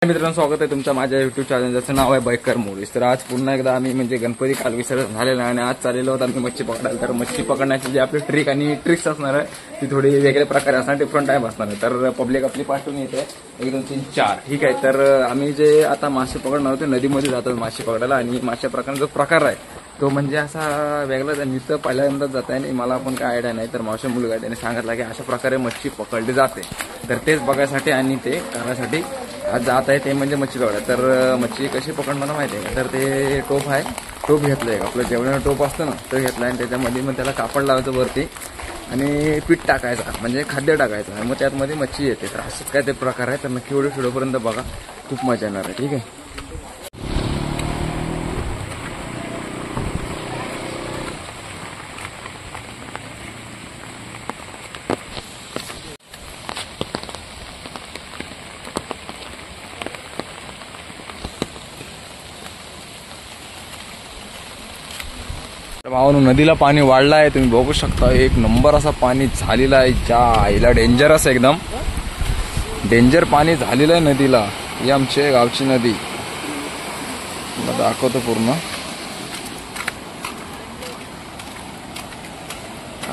मित्रांनो, स्वागत आहे तुमचं माझ्या युट्यूब चॅनल ज्याचं नाव आहे बाईकर मूव्हीज। तर आज पुन्हा एकदा आम्ही म्हणजे गणपती काल विसर्जन झालेला आहे आणि आज चाललेलो आहोत आम्ही मच्छी पकडायला। तर मच्छी पकडण्याची जी आपली ट्रिक आणि ट्रिक्स असणार आहे ती थोडी वेगळ्या प्रकारे असणार, डिफरंट टाइम असणार आहे। तर पब्लिक आपली पाठवून येते 1 2 3 4, ठीक आहे। तर आम्ही जे आता मासे पकडणार होते नदीमध्ये जातो मासे पकडायला आणि मासे प्रकार जो प्रकार आहे तो म्हणजे असा वेगळाच आहे। मी तर पहिल्यांदाच जात आहे आणि मला पण काय आयडिया नाही। तर मावशी मुलगा आहे त्याने सांगितलं की अशा प्रकारे मच्छी पकडली जाते, तर तेच बघायसाठी आणि ते करण्यासाठी आज जात आहे। ते म्हणजे मच्छी पकडा। तर मच्छी कशी पकडणार माहिती आहे का? तर ते टोप आहे, टोप घेतलंय आपलं जेवणाला टोप असतं ना तो घेतलाय आणि त्याच्यामध्ये मग त्याला कापड लावायचं वरती आणि पीठ टाकायचं म्हणजे खाद्य टाकायचं आणि मग त्यातमध्ये मच्छी येते। तर असंच काय ते प्रकार आहे। तर नक्की व्हिडिओपर्यंत बघा, खूप मजा येणार आहे, ठीक आहे। भावानो, नदीला पाणी वाढलं आहे, तुम्ही बघू शकता। एक नंबर असा पाणी झालेला आहे, ज्या आईला डेंजरस एकदम डेंजर पाणी झालेलं आहे नदीला। ही आमच्या गावची नदी, मला दाखवतो पूर्ण।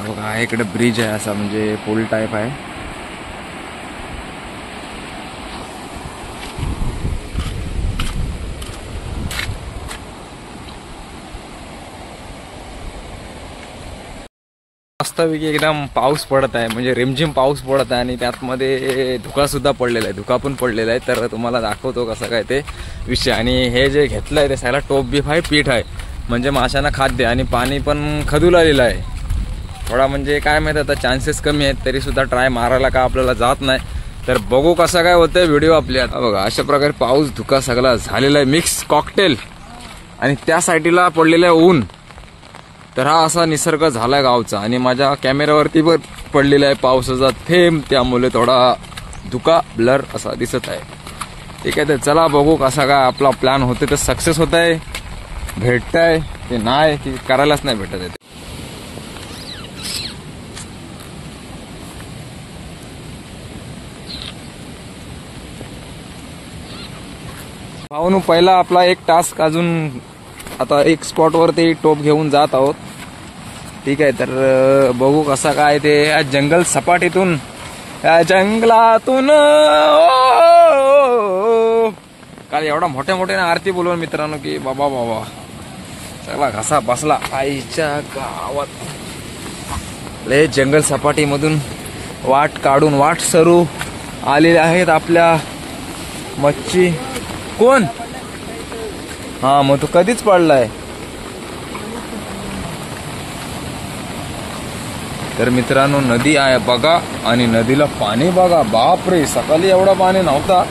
बघा इकडे ब्रिज आहे असा म्हणजे पूल टाइप आहे। वास्तविक एकदम पाऊस पडत आहे म्हणजे रिमझिम पाऊस पडत आहे आणि त्यातमध्ये धुका सुद्धा पडलेला आहे, धुका पण पडलेला आहे। तर तुम्हाला दाखवतो कसं काय ते विषय। आणि हे जे घेतलंय ते सगळा टोप बीफ आहे, पीठ आहे म्हणजे माशांना खाद्य आणि पाणी पण खदूल आलेलं आहे थोडा। म्हणजे काय माहिती आता चान्सेस कमी आहेत तरी सुद्धा ट्राय मारायला का आपल्याला जात नाही। तर बघू कसं काय होतंय व्हिडिओ आपल्या। बघा अशा प्रकारे पाऊस धुका सगळा झालेला आहे, मिक्स कॉकटेल आणि त्या साईडला पडलेलं आहे ऊन। तर हा असा निसर्ग झालाय गावचा आणि माझ्या कॅमेऱ्यावरती पण पडलेला आहे पावसाचा थेंब, त्यामुळे थोडा धुका ब्लर असा दिसत आहे, ठीक आहे। तर चला बघू कसा काय आपला प्लॅन होते, तर सक्सेस होत आहे, भेटतंय ते नाही की करायलाच नाही भेटत आहे। भाऊनु, पहिला आपला एक टास्क अजून, आता एक स्पॉट वरती टोप घेऊन जात आहोत, ठीक आहे। तर बघू कसा काय ते या जंगल सपाटीतून या जंगलातून काल एवढा मोठ्या मोठ्याने आरती बोलवून मित्रांनो की बाबा बाबा सगळा घसा बसला आईच्या गावात। लय जंगल सपाटी मधून वाट काढून वाट सरू आलेले आहेत आपल्या मच्छी। कोण? हा मग तो कधीच पडलाय। तर मित्रांनो नदी आहे बघा आणि नदीला पाणी बघा, बापरे सकाळी एवढा पाणी नव्हता,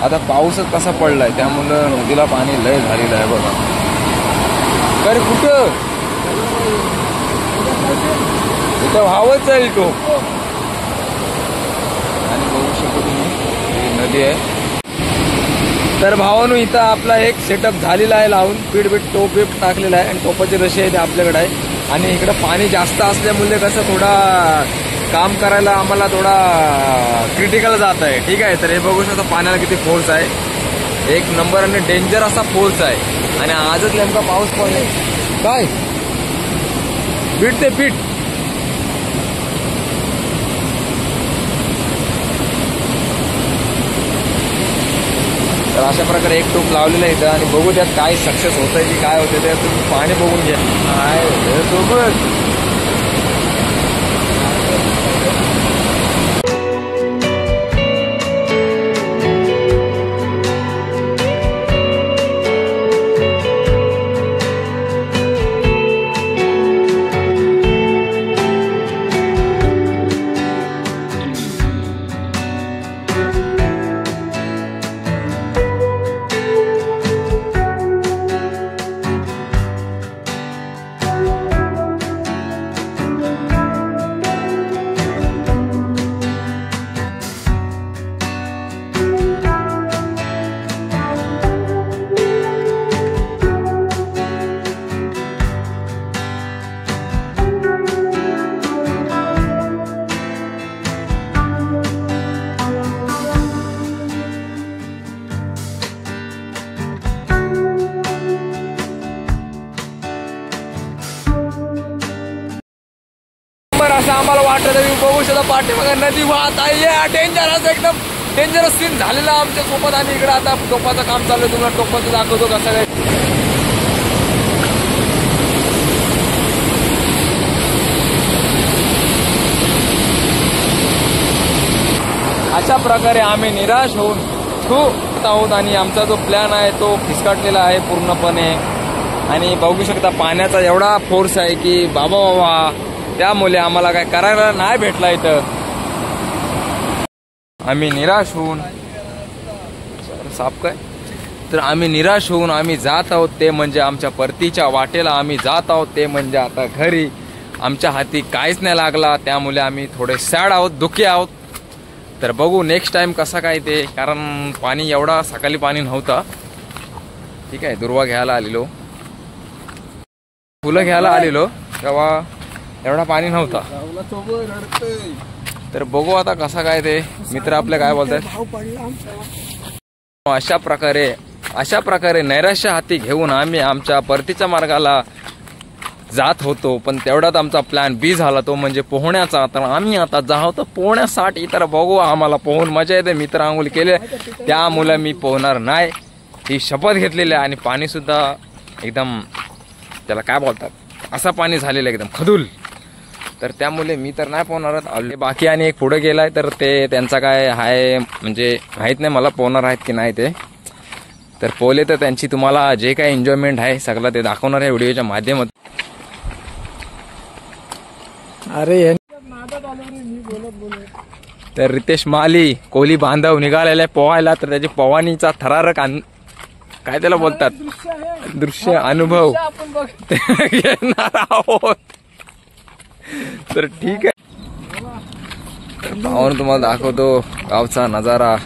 आता पाऊसच कसा पडलाय त्यामुळं नदीला पाणी लय झालेलं आहे बघा। अरे कुठं इथं व्हावंच जाईल तो आणि बघू शकतो तुम्ही नदी आहे। तर भावानो, इथं आपला एक सेटअप झालेला आहे लावून, पीठ बीठ टोप बीप टाकलेला आहे आणि टोपाची रशी आहे ते आपल्याकडे आहे। आणि इकडे पाणी जास्त असल्यामुळे कसं थोडा काम करायला आम्हाला थोडा क्रिटिकल जात आहे, ठीक आहे। तर हे बघू शकता पाण्याला किती फोर्स आहे, एक नंबर आणि डेंजर असा फोर्स आहे। आणि आजच नेमका पाऊस पडलाय काय पीठ ते पीठ। तर अशा प्रकारे एक टोप लावलेला आहे इथं आणि बघू त्यात काय सक्सेस होत आहे की काय होते ते तुम्ही पाणी बघून घ्या। काय सोबत सुद्धा पाठीमागे नदी वाहत आहे. डेंजरस, एकदम डेंजरस सीन झालेला आमच्या सोबत. आणि इकडे आता टोपाचं काम चालू आहे. तुम्हाला टोपाचं दाखवतो कसं काय. अशा प्रकारे आम्ही निराश होऊन आहोत आणि आमचा जो प्लॅन आहे तो फिसकाटलेला आहे पूर्णपणे. आणि बघू शकता पाण्याचा एवढा फोर्स आहे की बाबा बाबा, त्यामुळे आम्हाला काय करायला नाही भेटला इथं. आम्ही निराश होऊन साफ काय तर आम्ही निराश होऊन आम्ही जात आहोत ते म्हणजे आमच्या परतीच्या वाटेला आम्ही जात आहोत ते म्हणजे आता घरी. आमच्या हाती काहीच नाही लागला, त्यामुळे आम्ही थोडे सॅड आहोत, दुःखी आहोत. तर बघू नेक्स्ट टाइम कसा काय ते, कारण पाणी एवढा सकाळी पाणी नव्हता. ठीक आहे, दुर्वा घ्यायला आलेलो, फुलं घ्यायला आलेलो, तेव्हा एवढा पाणी नव्हता. तर बघू आता कसा काय ते. मित्र आपले काय बोलतात. अशा प्रकारे नैराश्य हाती घेऊन आम्ही आमच्या परतीच्या मार्गाला जात होतो. पण तेवढ्यात आमचा प्लॅन बी झाला, तो म्हणजे पोहण्याचा. तर आम्ही आता जातो पोहण्यासाठी. तर बघू, आम्हाला पोहून मजा येते. मित्र आंघोळ केले, त्यामुळे मी पोहणार नाही ही शपथ घेतलेली आहे. आणि पाणी सुद्धा एकदम त्याला काय बोलतात असं पाणी झालेलं एकदम खदूल. तर त्यामुळे मी तर नाही पोहणार. बाकी आणि एक पुढे गेलाय, तर ते त्यांचा काय आहे म्हणजे माहीत नाही मला पोहणार आहेत की नाही ते. तर पोहले तर त्यांची तुम्हाला जे काही एन्जॉयमेंट आहे सगळं ते दाखवणार आहे व्हिडिओच्या माध्यमातून. अरे तर रितेश माली कोहली बांधव निघालेला पोहायला. तर त्याची पोहानीचा थरारक काय त्याला बोलतात दृश्य अनुभव घेणार आहोत. तर ठीक आहे, पाहून तुम्हाला दाखवतो गावचा नजारा.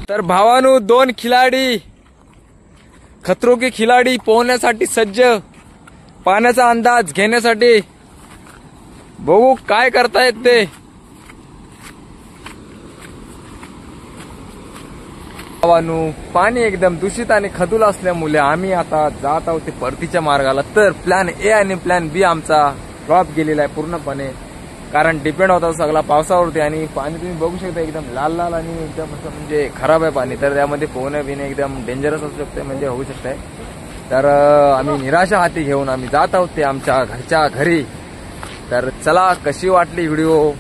तर भावानू, 2 खिलाडी खतरो के खिलाडी पोहण्यासाठी सज्ज, पाण्याचा अंदाज घेण्यासाठी. बघू काय करतायत ते. भावानू, पाणी एकदम दूषित आणि खदूल असल्यामुळे आम्ही आता जात आहोत ते परतीच्या मार्गाला. तर प्लॅन ए आणि प्लॅन बी आमचा ड्रॉप गेलेला आहे पूर्णपणे, कारण डिपेंड होता सगळा पावसावरती. आणि पाणी तुम्ही बघू शकता एकदम लाल लाल आणि एकदम असं म्हणजे खराब आहे पाणी. तर त्यामध्ये पोहणं बिणे एकदम डेंजरस असू शकते, म्हणजे होऊ शकते. तर आम्ही निराशा हाती घेऊन आम्ही जात आहोत ते आमच्या घरच्या घरी. तर चला, कशी वाटली व्हिडिओ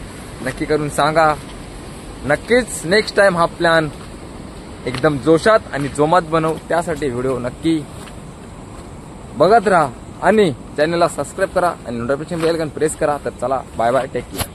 नक्की करून सांगा. नक्कीच नेक्स्ट टाइम हा प्लॅन एकदम जोशात आणि जोमात बनवू, त्यासाठी व्हिडिओ नक्की बघत राहा आणि चॅनलला सबस्क्राईब करा आणि नोटिफिकेशन बेल आयकॉन प्रेस करा. तर चला, बाय बाय, टेक केअर.